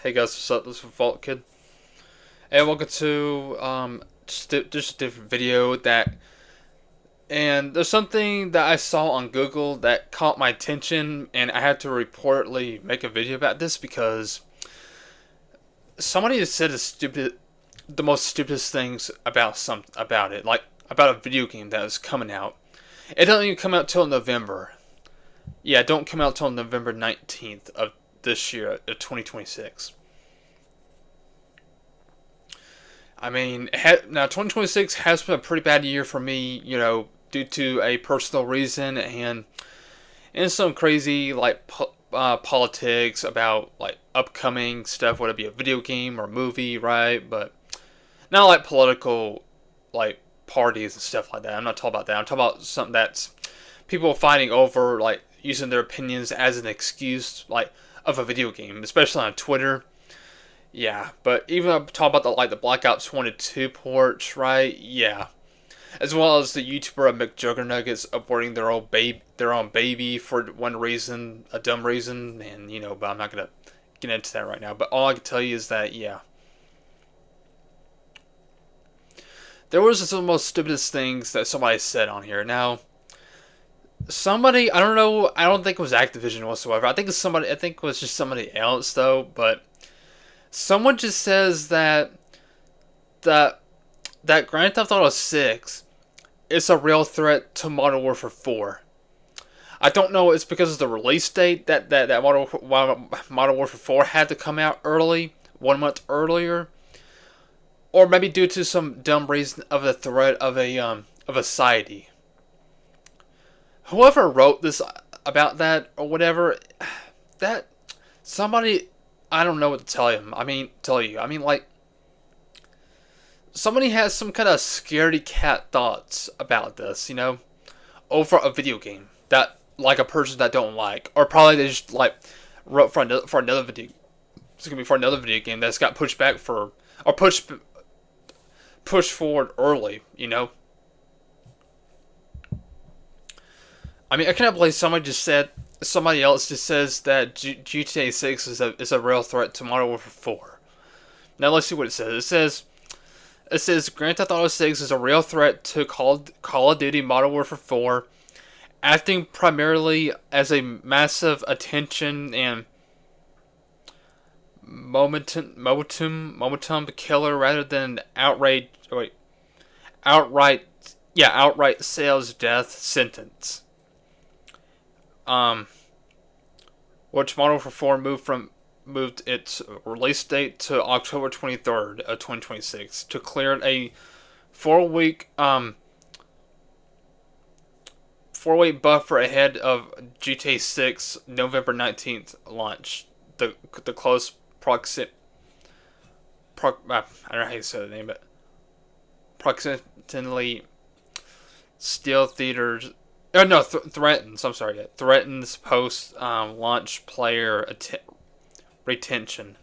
Hey guys, what's up? This is Vault Kid. Hey, welcome to just a different video and there's something that I saw on Google that caught my attention, and I had to reportedly make a video about this because somebody has said the most stupidest things about it, like about a video game that is coming out. It doesn't even come out till November. Yeah, it don't come out till November 19th of this year, of 2026. I mean, now 2026 has been a pretty bad year for me, due to a personal reason and some crazy politics about like upcoming stuff, whether it be a video game or movie, right? But not like political like parties and stuff like that. I'm not talking about that. I'm talking about something that's people fighting over, like using their opinions as an excuse, like of a video game, especially on Twitter. Yeah, but even I'm talking about the Black Ops 1 and 2 ports, right? Yeah, as well as the YouTuber McJuggernuggets aborting their own baby for one reason, a dumb reason, and but I'm not gonna get into that right now. But all I can tell you is that there was some of the most stupidest things that somebody said on here. Now, somebody, I don't know, I don't think it was Activision whatsoever. I think it was just somebody else though, but. Someone just says that Grand Theft Auto 6 is a real threat to Modern Warfare 4. I don't know. It's because of the release date that Modern Warfare 4 had to come out early, 1 month earlier, or maybe due to some dumb reason of the threat of a society. Whoever wrote this about that or whatever, that somebody. I don't know what to tell you. Like, somebody has some kind of scaredy cat thoughts about this, over a video game that, like, a person that don't like, or probably they just like wrote for another video. It's gonna be for another video game that's got pushed back or pushed forward early, I mean, I cannot believe somebody else just says that GTA 6 is a real threat to Modern Warfare 4. Now let's see what it says. It says Grand Theft Auto 6 is a real threat to Call of Duty Modern Warfare 4, acting primarily as a massive attention and momentum killer rather than outright sales death sentence. Which Modern Warfare 4 moved its release date to October 23rd of 2026 to clear a 4-week buffer ahead of GTA 6 November 19th launch. The close I don't know how you say the name, but proximity still theaters. Oh no, threatens. I'm sorry. Threatens post-launch player retention.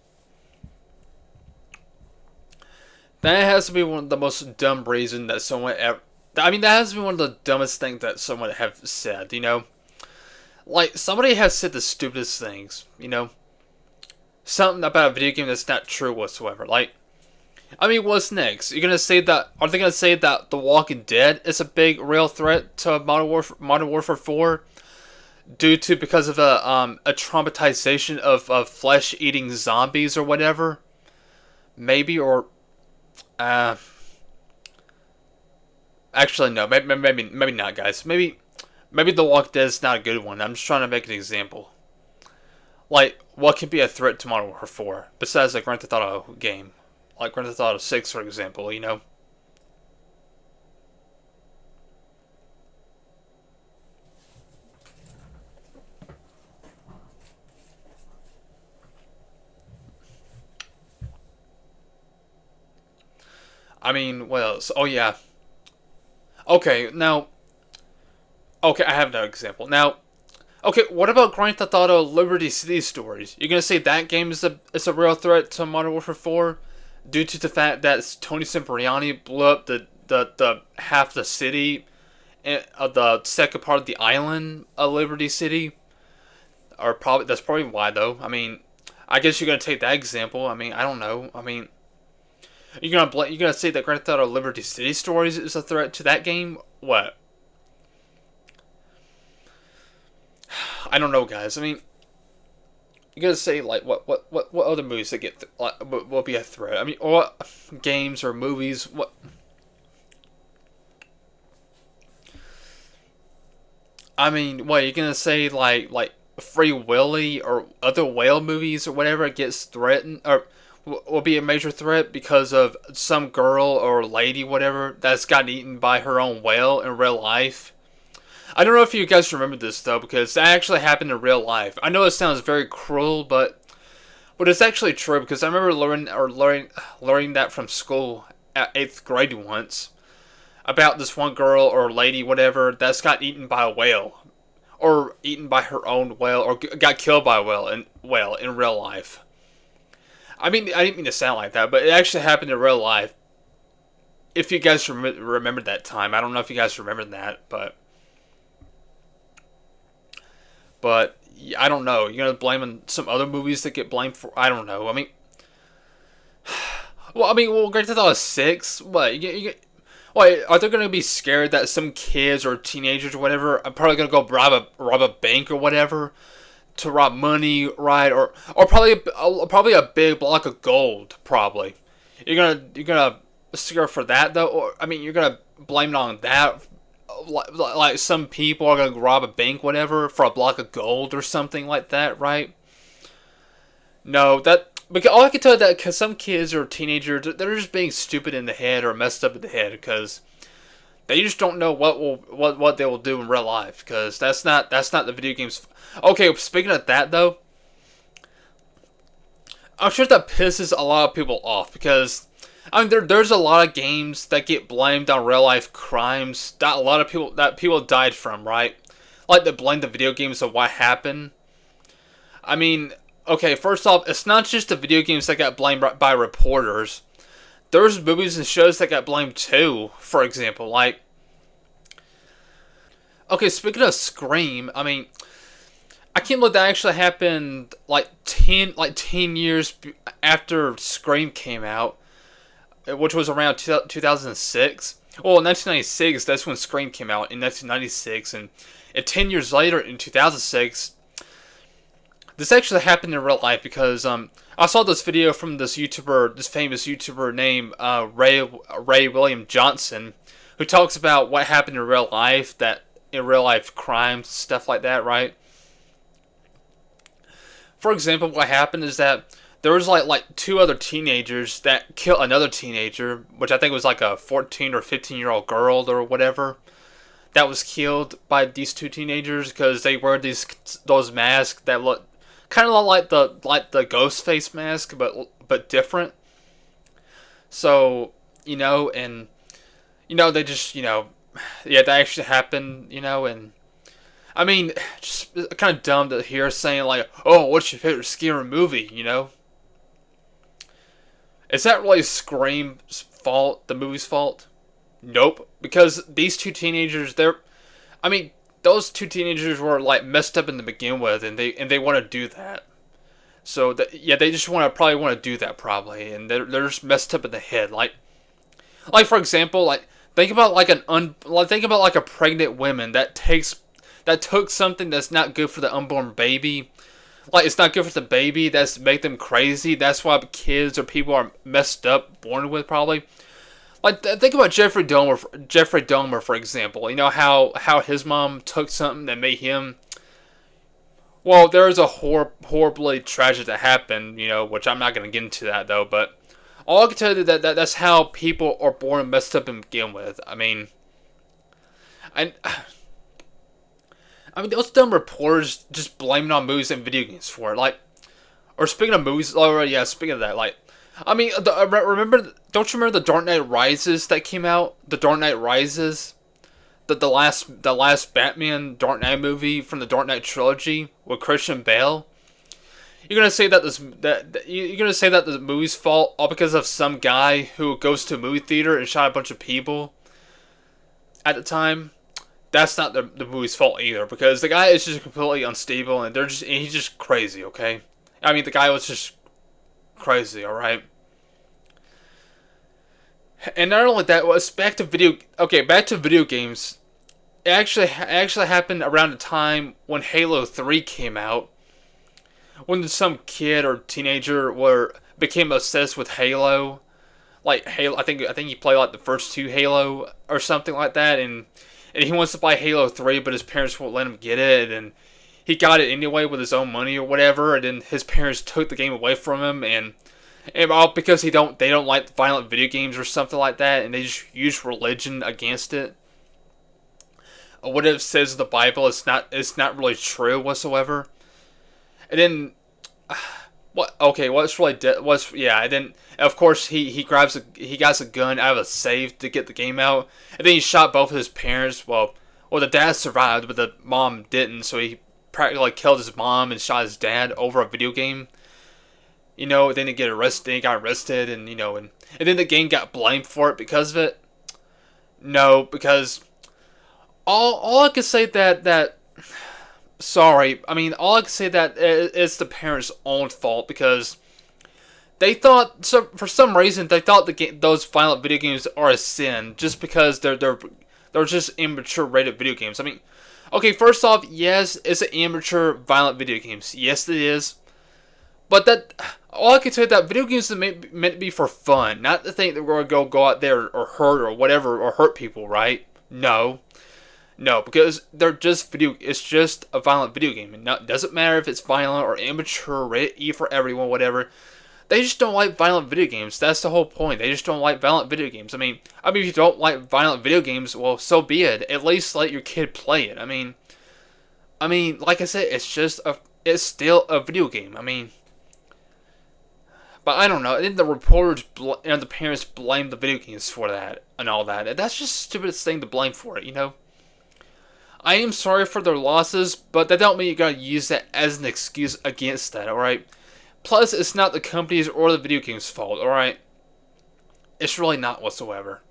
That has to be one of the most dumb reasons that someone ever. I mean, that has to be one of the dumbest things that someone have said. Like somebody has said the stupidest things. Something about a video game that's not true whatsoever. Like. I mean, what's next? Are they gonna say that The Walking Dead is a big real threat to Modern Warfare 4 because of a traumatization of flesh eating zombies or whatever? Maybe, or actually no, maybe not, guys. Maybe The Walking Dead is not a good one. I'm just trying to make an example. Like, what can be a threat to Modern Warfare 4 besides a Grand Theft Auto game? Like Grand Theft Auto 6, for example, I mean, what else? Oh, yeah. Okay, now... Okay, I have another example. Now, okay, what about Grand Theft Auto Liberty City Stories? You're gonna say that game is a real threat to Modern Warfare 4? Due to the fact that Tony Cipriani blew up the half the city, of the second part of the island of Liberty City, or that's probably why though. I mean, I guess you're gonna take that example. I mean, I don't know. I mean, you're gonna say that Grand Theft Auto Liberty City Stories is a threat to that game? What? I don't know, guys. I mean, you gotta say like what other movies that get like will be a threat? I mean, or what games or movies? What? I mean, what you're gonna say like Free Willy or other whale movies or whatever gets threatened or will be a major threat because of some girl or lady whatever that's gotten eaten by her own whale in real life. I don't know if you guys remember this though because that actually happened in real life. I know it sounds very cruel, but it's actually true because I remember learning that from school at eighth grade once about this one girl or lady, whatever, that's got eaten by a whale, or eaten by her own whale, or got killed by a whale in real life. I mean, I didn't mean to sound like that, but it actually happened in real life. If you guys remember that time, I don't know if you guys remember that, but I don't know. You're gonna blame on some other movies that get blamed for. I don't know. I mean, well, Grand Theft Auto 6. What Wait, are they gonna be scared that some kids or teenagers or whatever are probably gonna go rob a bank or whatever to rob money, right? Or probably a big block of gold. Probably you're gonna scare for that though. Or I mean, you're gonna blame it on that. Like some people are gonna rob a bank, whatever, for a block of gold or something like that, right? No, that because all I can tell you that because some kids or teenagers they're just being stupid in the head or messed up in the head because they just don't know what they will do in real life because that's not the video games. Okay, speaking of that though, I'm sure that pisses a lot of people off because I mean there's a lot of games that get blamed on real life crimes that a lot of people died from, right? Like they blame the video games of what happened. I mean, okay, first off, it's not just the video games that got blamed by reporters. There's movies and shows that got blamed too. For example, like, okay, speaking of Scream, I mean, I can't believe that actually happened like 10 years after Scream came out, which was around 2006. Well, in 1996, that's when Scream came out in 1996, and 10 years later in 2006. This actually happened in real life because I saw this video from this famous YouTuber named Ray William Johnson, who talks about what happened in real life, that in real life crimes, stuff like that, right? For example, what happened is that there was like two other teenagers that killed another teenager, which I think was like a 14 or 15-year-old girl or whatever, that was killed by these two teenagers because they wear those masks that look kind of like the ghost face mask, but different. So and they just yeah, that actually happened, and I mean, just kind of dumb to hear saying like, oh, what's your favorite scary movie? Is that really Scream's fault? The movie's fault? Nope, because these two teenagers, I mean, those two teenagers were like messed up in the begin with, and they want to do that. So yeah, they just probably want to do that probably, and they're just messed up in the head. Like for example, like think about think about like a pregnant woman that took something that's not good for the unborn baby. Like it's not good for the baby. That's make them crazy. That's why kids or people are messed up born with probably. Like think about Jeffrey Dahmer. Jeffrey Dahmer, for example. You know how his mom took something that made him. Well, there is a horribly tragic that happened. Which I'm not going to get into that though. But all I can tell you that's how people are born messed up to begin with. I mean, those dumb reporters just blaming on movies and video games for it. Like, or speaking of movies, oh yeah, speaking of that, like, I mean, don't you remember the Dark Knight Rises that came out? The Dark Knight Rises, the last Batman Dark Knight movie from the Dark Knight trilogy with Christian Bale. You're gonna say you're gonna say that the movie's fault all because of some guy who goes to a movie theater and shot a bunch of people at the time? That's not the movie's fault either, because the guy is just completely unstable and he's just crazy, okay? I mean, the guy was just crazy. All right. And not only that, was back to video. Okay, back to video games. It actually happened around the time when Halo 3 came out, when some kid or teenager became obsessed with Halo. Like Halo, I think he played like the first two Halo or something like that, and he wants to buy Halo 3, but his parents won't let him get it, and he got it anyway with his own money or whatever, and then his parents took the game away from him, and all because they don't like violent video games or something like that, and they just use religion against it. What it says in the Bible, it's not really true whatsoever. And then what? Okay, what's really what's yeah? And then of course he gets a gun out of a safe to get the game out, and then he shot both of his parents. Well, the dad survived, but the mom didn't. So he practically killed his mom and shot his dad over a video game. Then he get arrested. Then he got arrested, and then the game got blamed for it because of it. No, because all I can say that sorry, I mean all I can say that it's the parents' own fault because they thought for some reason they thought those violent video games are a sin just because they're just immature rated video games. I mean, okay, first off, yes, it's an immature violent video games. Yes, it is. But that all I can say that video games are meant to be for fun, not to think that we're gonna go out there or hurt or whatever or hurt people, right? No, because they're just video. It's just a violent video game. It doesn't matter if it's violent or immature, rated E for everyone, whatever. They just don't like violent video games. That's the whole point. They just don't like violent video games. I mean, if you don't like violent video games, well, so be it. At least let your kid play it. I mean, like I said, it's still a video game. I mean, but I don't know. I think the reporters and the parents blame the video games for that and all that. That's just the stupidest thing to blame for it. I am sorry for their losses, but that don't mean you gotta use that as an excuse against that, alright? Plus, it's not the company's or the video game's fault, alright? It's really not whatsoever.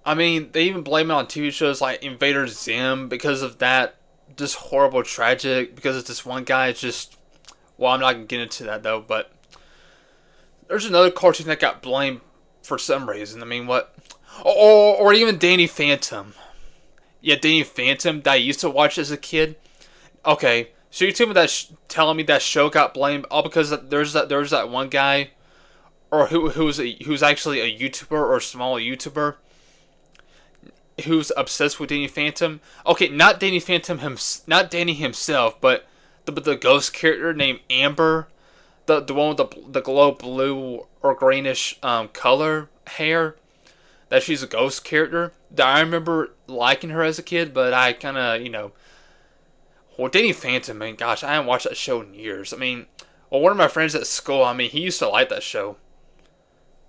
I mean, they even blame it on TV shows like Invader Zim because of that just horrible tragic, because of this one guy just... Well, I'm not gonna get into that though, but... There's another cartoon that got blamed for some reason. I mean, what... Or even Danny Phantom. Yeah, Danny Phantom that I used to watch as a kid. Okay, so you're telling me that show got blamed all because there's that one guy, or who's actually a YouTuber or a small YouTuber, who's obsessed with Danny Phantom. Okay, not Danny not Danny himself, but the ghost character named Amber, the one with the glow blue or greenish color hair. That she's a ghost character. That I remember liking her as a kid, but I kind of, Well, Danny Phantom, man, gosh, I haven't watched that show in years. I mean, well, one of my friends at school, I mean, he used to like that show.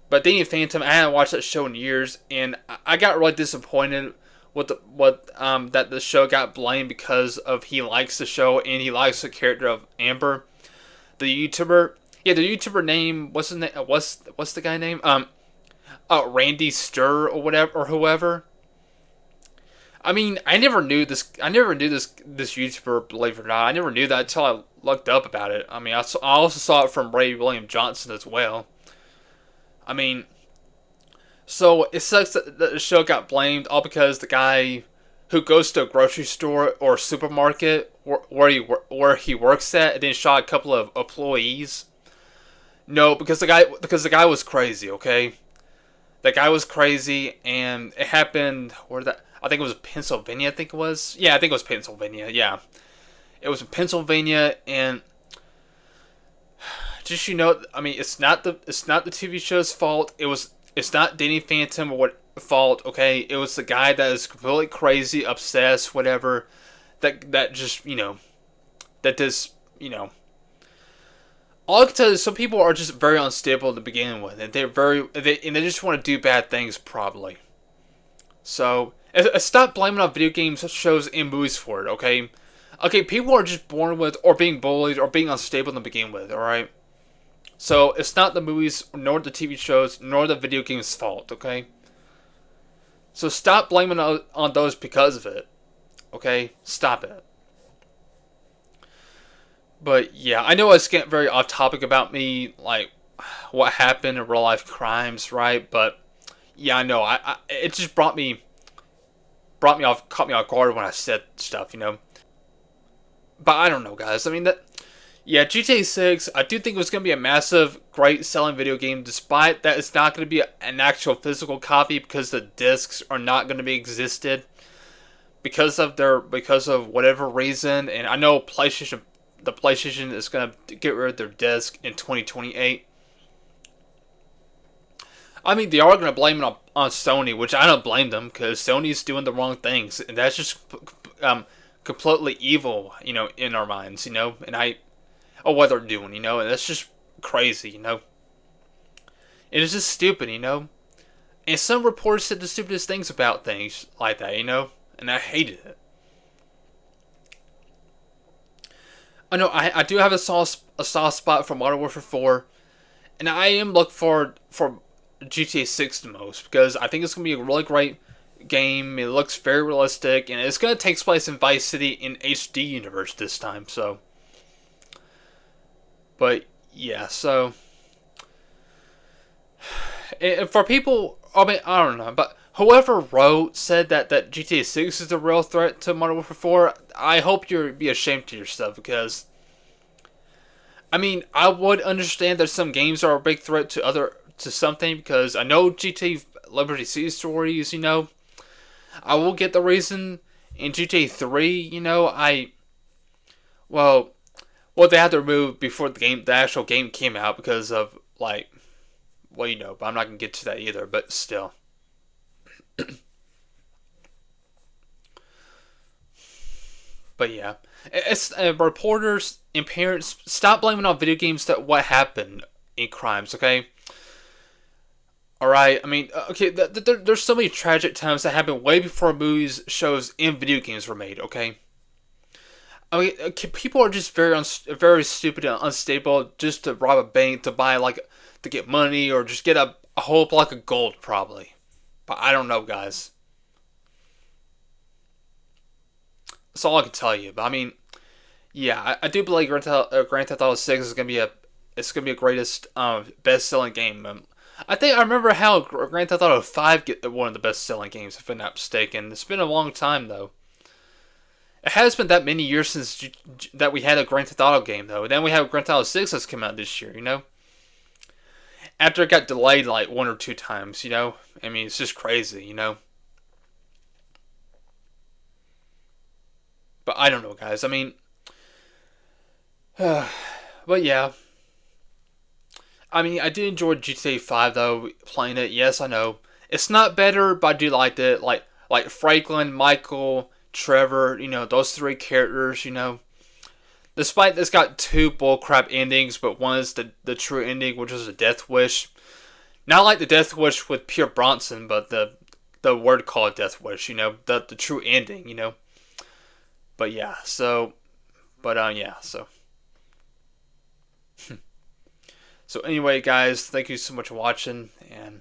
But Danny Phantom, I haven't watched that show in years, and I got really disappointed with that the show got blamed because of he likes the show and he likes the character of Amber, the YouTuber. Yeah, the YouTuber name, what's his name? What's the guy name? Randy Stir or whatever, or whoever. I mean, I never knew this YouTuber, believe it or not. I never knew that until I looked up about it. I mean, I also saw it from Ray William Johnson as well. I mean, so it sucks that the show got blamed all because the guy who goes to a grocery store or supermarket where he works at and then shot a couple of employees. No, because the guy was crazy. Okay. That guy was crazy, and it happened I think it was Pennsylvania, I think it was. Yeah, I think it was Pennsylvania, yeah. It was in Pennsylvania, and just, I mean, it's not the TV show's fault. It's not Danny Phantom or fault, okay? It was the guy that is completely crazy, obsessed, whatever, that just, that does, all I can tell you is some people are just very unstable to begin with, and they just want to do bad things probably. So stop blaming on video games, shows, and movies for it. Okay, people are just born with or being bullied or being unstable to begin with. All right, so it's not the movies, nor the TV shows, nor the video games' fault. Okay, so stop blaming on those because of it. Okay, stop it. But yeah, I know it's getting very off topic about me, like what happened in real life crimes, right? But yeah, I know. I it just brought me off, caught me off guard when I said stuff, you know. But I don't know, guys. I mean that. Yeah, GTA 6, I do think it was going to be a massive, great selling video game, despite that it's not going to be an actual physical copy because the discs are not going to be existed because of whatever reason. And I know the PlayStation is going to get rid of their disc in 2028. I mean, they are going to blame it on Sony, which I don't blame them because Sony's doing the wrong things, and that's just completely evil, you know, in our minds, you know. And I or what they're doing, you know, and that's just crazy, you know. It is just stupid, you know. And some reporters said the stupidest things about things like that, you know, and I hated it. I know I do have a soft spot for Modern Warfare 4, and I am looking for GTA 6 the most because I think it's gonna be a really great game. It looks very realistic, and it's gonna take place in Vice City in HD universe this time. So, but yeah, so for people, I mean, I don't know, but whoever wrote said that GTA 6 is the real threat to Modern Warfare 4. I hope you'll be ashamed of yourself because I mean I would understand that some games are a big threat to something because I know GTA Liberty City Stories. You know, I will get the reason in GTA 3. You know, well, they had to remove before the actual game came out because of like well, you know, but I'm not gonna get to that either. But still, but yeah, it's reporters and parents stop blaming on video games that what happened in crimes. Okay, all right. I mean, okay, there's so many tragic times that happened way before movies, shows, and video games were made. Okay, I mean, people are just very stupid and unstable just to rob a bank to buy like to get money or just get a whole block of gold probably. But I don't know, guys. That's all I can tell you. But I mean, yeah, I do believe Grand Theft Auto 6 is gonna be a greatest best selling game. I think I remember how Grand Theft Auto 5 get one of the best selling games if I'm not mistaken. It's been a long time though. It has been that many years since that we had a Grand Theft Auto game though. Then we have Grand Theft Auto 6 that's come out this year. You know, after it got delayed like one or two times. You know, I mean it's just crazy. You know, but I don't know, guys. I mean, but yeah, I mean, I did enjoy GTA 5 though, playing it. Yes, I know. It's not better, but I do like it. Like Franklin, Michael, Trevor, you know, those three characters, you know. Despite it's got two bullcrap endings, but one is the true ending, which is a death wish. Not like the death wish with Pierre Bronson, but the word called death wish, you know, the true ending, you know. But yeah, so yeah, so so anyway, guys, thank you so much for watching, and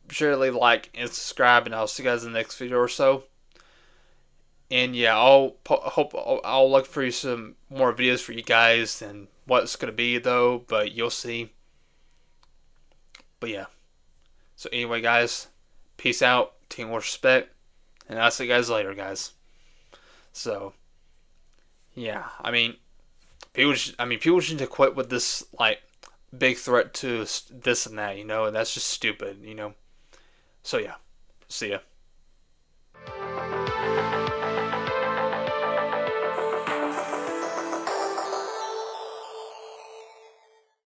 be sure to leave a like and subscribe, and I'll see you guys in the next video or so. And yeah, I'll look for you some more videos for you guys and what it's gonna be though, but you'll see. But yeah. So anyway, guys, peace out, team respect, and I'll see you guys later, guys. So yeah, people should quit with this like big threat to this and that, you know, and that's just stupid, you know. So yeah, see ya.